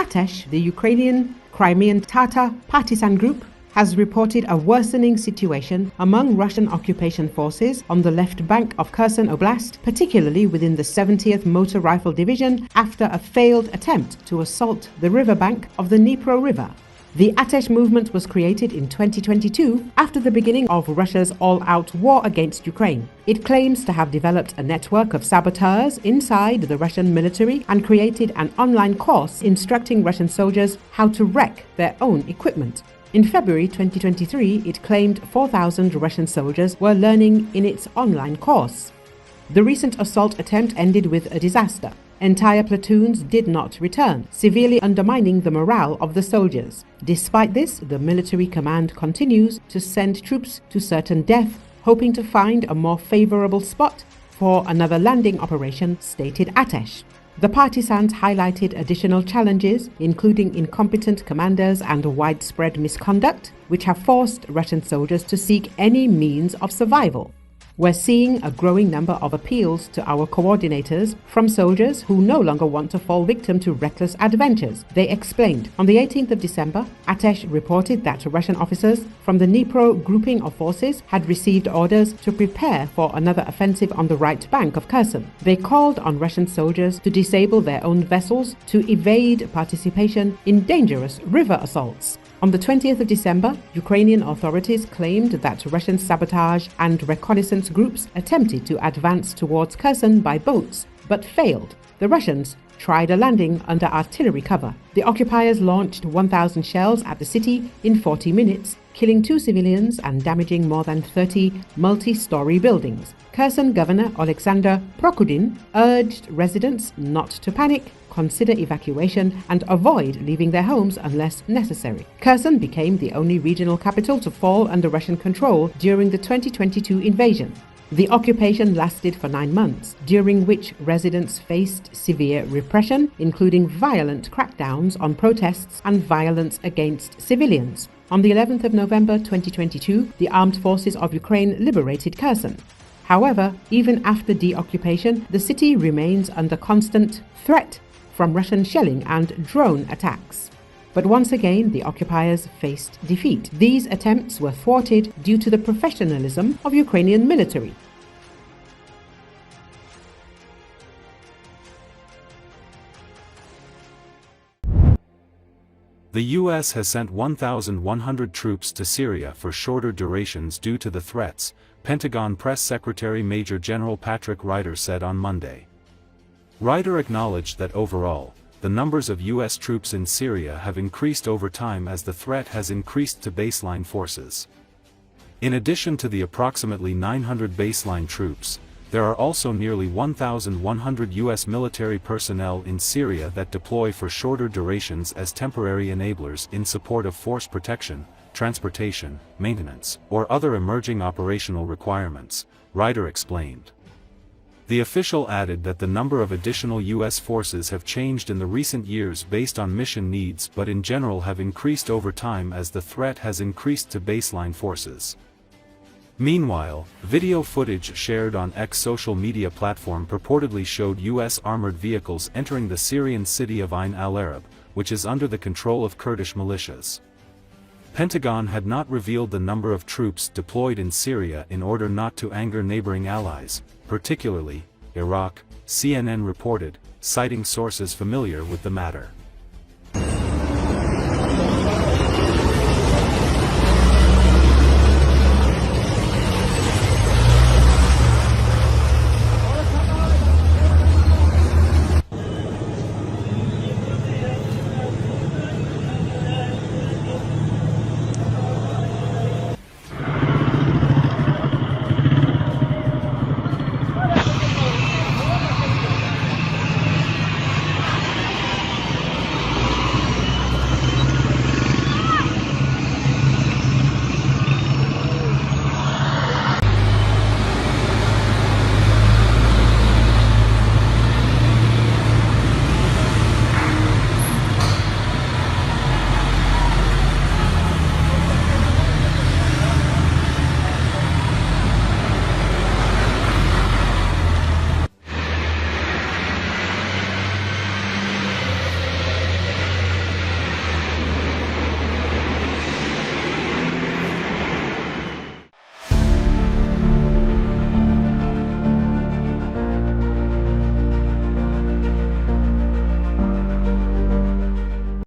Atesh, the Ukrainian-Crimean Tatar partisan group, has reported a worsening situation among Russian occupation forces on the left bank of Kherson Oblast, particularly within the 70th Motor Rifle Division, after a failed attempt to assault the riverbank of the Dnipro River. The Atesh movement was created in 2022 after the beginning of Russia's all-out war against Ukraine. It claims to have developed a network of saboteurs inside the Russian military and created an online course instructing Russian soldiers how to wreck their own equipment. In February 2023, it claimed 4,000 Russian soldiers were learning in its online course. The recent assault attempt ended with a disaster. Entire platoons did not return, severely undermining the morale of the soldiers. Despite this, the military command continues to send troops to certain death, hoping to find a more favorable spot for another landing operation, stated Atesh. The partisans highlighted additional challenges, including incompetent commanders and widespread misconduct, which have forced Russian soldiers to seek any means of survival. We're seeing a growing number of appeals to our coordinators from soldiers who no longer want to fall victim to reckless adventures, they explained. On the 18th of December, Atesh reported that Russian officers from the Dnipro grouping of forces had received orders to prepare for another offensive on the right bank of Kherson. They called on Russian soldiers to disable their own vessels to evade participation in dangerous river assaults. On the 20th of December, Ukrainian authorities claimed that Russian sabotage and reconnaissance groups attempted to advance towards Kherson by boats, but failed. The Russians tried a landing under artillery cover. The occupiers launched 1,000 shells at the city in 40 minutes, killing 2 civilians and damaging more than 30 multi-story buildings. Kherson Governor Alexander Prokudin urged residents not to panic, consider evacuation, and avoid leaving their homes unless necessary. Kherson became the only regional capital to fall under Russian control during the 2022 invasion. The occupation lasted for 9 months, during which residents faced severe repression, including violent crackdowns on protests and violence against civilians. On the 11th of November 2022, the armed forces of Ukraine liberated Kherson. However, even after deoccupation, the city remains under constant threat from Russian shelling and drone attacks. But once again, the occupiers faced defeat. These attempts were thwarted due to the professionalism of Ukrainian military. The U.S. has sent 1,100 troops to Syria for shorter durations due to the threats, Pentagon Press Secretary Major General Patrick Ryder said on Monday. Ryder acknowledged that overall, the numbers of U.S. troops in Syria have increased over time as the threat has increased to baseline forces. In addition to the approximately 900 baseline troops, there are also nearly 1,100 U.S. military personnel in Syria that deploy for shorter durations as temporary enablers in support of force protection, transportation, maintenance, or other emerging operational requirements, Ryder explained. The official added that the number of additional U.S. forces have changed in the recent years based on mission needs but in general have increased over time as the threat has increased to baseline forces. Meanwhile, video footage shared on X social media platform purportedly showed U.S. armored vehicles entering the Syrian city of Ain al-Arab, which is under the control of Kurdish militias. Pentagon had not revealed the number of troops deployed in Syria in order not to anger neighboring allies, particularly Iraq, CNN reported, citing sources familiar with the matter.